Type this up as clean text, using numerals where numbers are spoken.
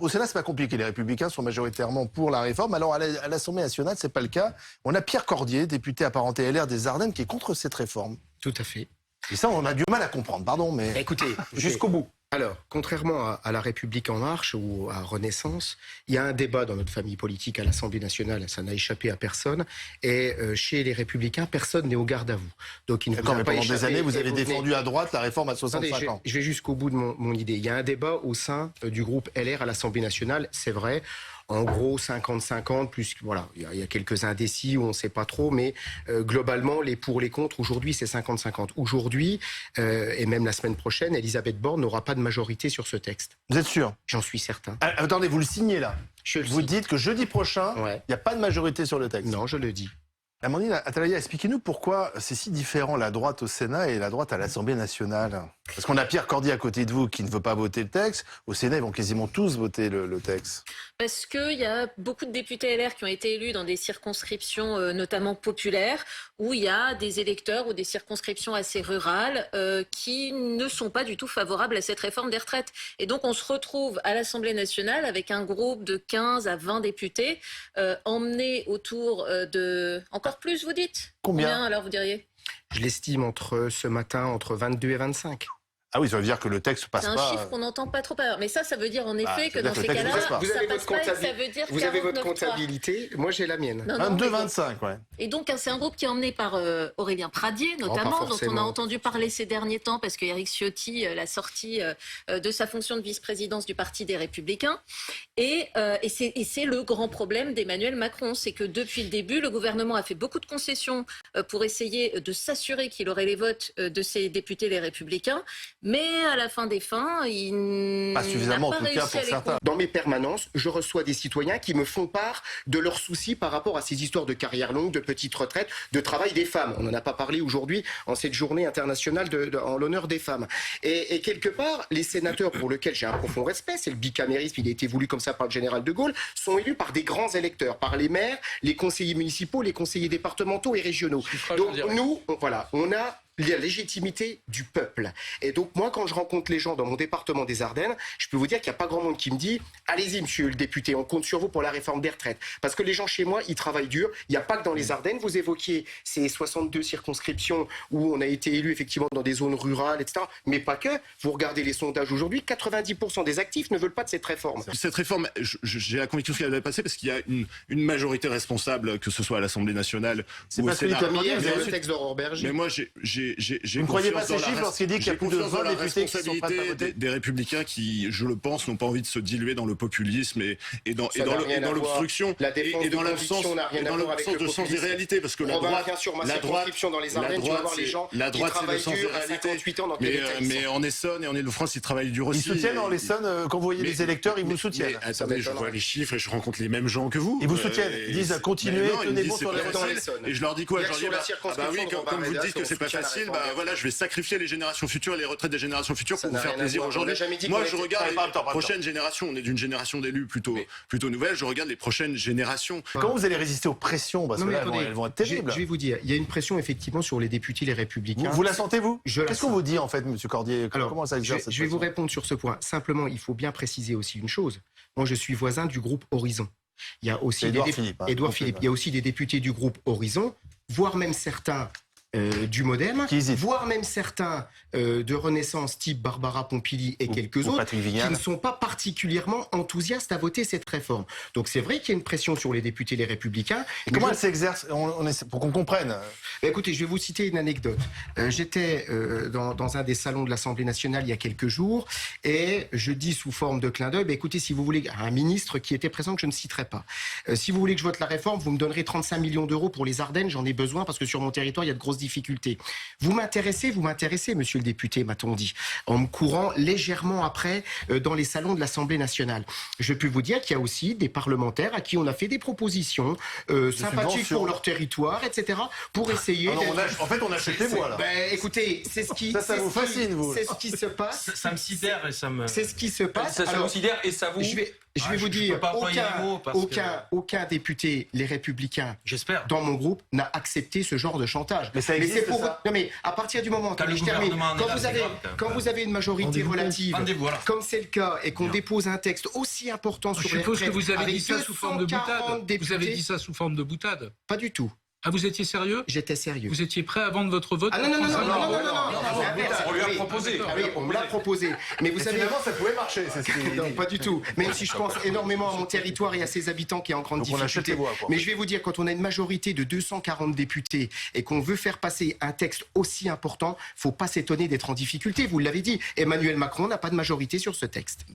au Sénat, c'est pas compliqué. Les Républicains sont majoritairement pour la réforme. Alors, à l'Assemblée nationale, c'est pas le cas. On a Pierre Cordier, député apparenté LR des Ardennes, qui est contre cette réforme. Tout à fait. Et ça, on a du mal à comprendre, pardon, mais... Écoutez, jusqu'au bout. Alors, contrairement à La République En Marche ou à Renaissance, il y a un débat dans notre famille politique à l'Assemblée nationale, ça n'a échappé à personne, et chez les Républicains, personne n'est au garde à vous. Donc, il ne vous a pas pendant échappé, des années, vous avez venez... défendu à droite la réforme à 65 Attendez, ans. Je vais jusqu'au bout de mon idée. Il y a un débat au sein du groupe LR à l'Assemblée nationale, c'est vrai. En gros, 50-50, plus voilà, il y a quelques indécis où on ne sait pas trop, mais globalement, les pour, les contre, aujourd'hui, c'est 50-50. Aujourd'hui, et même la semaine prochaine, Elisabeth Borne n'aura pas de majorité sur ce texte. Vous êtes sûr? J'en suis certain. Ah, attendez, vous le signez là. Vous dites que jeudi prochain, il n'y a pas de majorité sur le texte. Non, je le dis. Amandine Atalaya, expliquez-nous pourquoi c'est si différent la droite au Sénat et la droite à l'Assemblée nationale. Parce qu'on a Pierre Cordier à côté de vous qui ne veut pas voter le texte. Au Sénat, ils vont quasiment tous voter le texte. Parce qu'il y a beaucoup de députés LR qui ont été élus dans des circonscriptions notamment populaires, où il y a des électeurs ou des circonscriptions assez rurales qui ne sont pas du tout favorables à cette réforme des retraites. Et donc on se retrouve à l'Assemblée nationale avec un groupe de 15 à 20 députés emmenés autour de... Encore plus, vous dites? Combien alors, vous diriez? Je l'estime ce matin entre 22 et 25. Ah oui, ça veut dire que le texte passe pas... C'est un chiffre qu'on n'entend pas trop ailleurs. Mais ça veut dire en effet que dans ces cas-là, vous avez votre ça veut dire vous avez votre comptabilité, moi j'ai la mienne. 22-25, ouais. Et donc c'est un groupe qui est emmené par Aurélien Pradier, notamment, dont on a entendu parler ces derniers temps, parce qu'Éric Ciotti l'a sorti de sa fonction de vice-présidence du Parti des Républicains. Et c'est le grand problème d'Emmanuel Macron, c'est que depuis le début, le gouvernement a fait beaucoup de concessions pour essayer de s'assurer qu'il aurait les votes de ses députés les Républicains. Mais à la fin des fins, il pas suffisamment, n'a pas en tout cas pour certains. Dans mes permanences, je reçois des citoyens qui me font part de leurs soucis par rapport à ces histoires de carrière longue, de petites retraites, de travail des femmes. On n'en a pas parlé aujourd'hui en cette journée internationale en l'honneur des femmes. Et quelque part, les sénateurs pour lesquels j'ai un profond respect, c'est le bicamérisme, il a été voulu comme ça par le général de Gaulle, sont élus par des grands électeurs, par les maires, les conseillers municipaux, les conseillers départementaux et régionaux. Donc nous, on a la légitimité du peuple. Et donc moi, quand je rencontre les gens dans mon département des Ardennes, je peux vous dire qu'il n'y a pas grand monde qui me dit « Allez-y, monsieur le député, on compte sur vous pour la réforme des retraites. » Parce que les gens chez moi, ils travaillent dur. Il n'y a pas que dans les Ardennes. Vous évoquiez ces 62 circonscriptions où on a été élu effectivement dans des zones rurales, etc. Mais pas que. Vous regardez les sondages aujourd'hui, 90% des actifs ne veulent pas de cette réforme. Cette réforme, j'ai la conviction qu'elle va passer parce qu'il y a une majorité responsable, que ce soit à l'Assemblée nationale ou au Sénat. Le texte d'Aurore Berger. Mais moi, j'ai vous ne croyez pas ces chiffres lorsqu'il dit qu'il y a plus de 20 députés qui sont prêts à voter? Des Républicains qui, je le pense, n'ont pas envie de se diluer dans le populisme et dans l'obstruction et dans l'absence de sens des réalités, parce que la droite dans les Ardennes, tu vas voir les gens la droite c'est le sens des réalités. Mais en Essonne et en Ile-de-France, ils travaillent dur aussi. Ils soutiennent en Essonne, quand vous voyez les électeurs, ils vous soutiennent. Attendez, je vois les chiffres et je rencontre les mêmes gens que vous. Ils vous soutiennent, ils disent continuez, tenez bon sur les retraites. Et je leur dis quoi? Je leur dis oui, comme vous dites que c'est pas facile, voilà, je vais sacrifier les générations futures et les retraites des générations futures pour vous faire plaisir aujourd'hui. Moi, je regarde les prochaines générations. On est d'une génération d'élus plutôt nouvelle. Je regarde les prochaines générations. Comment vous allez résister aux pressions? Parce que là, elles vont être terribles. Je vais vous dire, il y a une pression effectivement sur les députés, les Républicains. Vous la sentez, vous? Qu'est-ce qu'on vous dit, en fait, monsieur Cordier? Comment ça exerce cette pression? Je vais vous répondre sur ce point. Simplement, il faut bien préciser aussi une chose. Moi, je suis voisin du groupe Horizon. Il y a aussi Édouard Philippe. Il y a aussi des députés du groupe Horizon, voire même certains du Modem, voire même certains de Renaissance type Barbara Pompili et quelques autres qui ne sont pas particulièrement enthousiastes à voter cette réforme. Donc c'est vrai qu'il y a une pression sur les députés les Républicains. Et comment elle s'exerce pour qu'on comprenne? Écoutez, je vais vous citer une anecdote. J'étais dans un des salons de l'Assemblée nationale il y a quelques jours et je dis sous forme de clin d'œil, écoutez, si vous voulez, un ministre qui était présent que je ne citerai pas, si vous voulez que je vote la réforme, vous me donnerez 35 millions d'euros pour les Ardennes, j'en ai besoin parce que sur mon territoire, il y a de grosses difficultés. Vous m'intéressez, monsieur le député, m'a-t-on dit, en me courant légèrement après dans les salons de l'Assemblée nationale. Je peux vous dire qu'il y a aussi des parlementaires à qui on a fait des propositions sympathiques pour leur territoire, etc., pour essayer... en fait, on achète les voix, là. Écoutez, c'est ce qui... Ça vous fascine, vous. C'est ce qui se passe. Ça me sidère et ça me... C'est ce qui se passe. Ça vous sidère et ça vous... Je vais vous dire, aucun député, les Républicains, dans mon groupe, n'a accepté ce genre de chantage. Mais ça existe, ça. Non mais à partir du moment, quand vous avez une majorité relative, comme c'est le cas, et qu'on dépose un texte aussi important sur les retraites, je suppose que vous avez dit ça sous forme de boutade. Vous avez dit ça sous forme de boutade. Pas du tout. Ah, vous étiez sérieux? J'étais sérieux. Vous étiez prêt à vendre votre vote? Ah non, on lui a proposé. Oui, on me l'a proposé. Mais vous savez, finalement, ça pouvait marcher. non, pas du tout. Même si je pense énormément à mon territoire et à ses habitants qui est en grande difficulté. Mais je vais vous dire, quand on a une majorité de 240 députés et qu'on veut faire passer un texte aussi important, faut pas s'étonner d'être en difficulté. Vous l'avez dit, Emmanuel Macron n'a pas de majorité sur ce texte.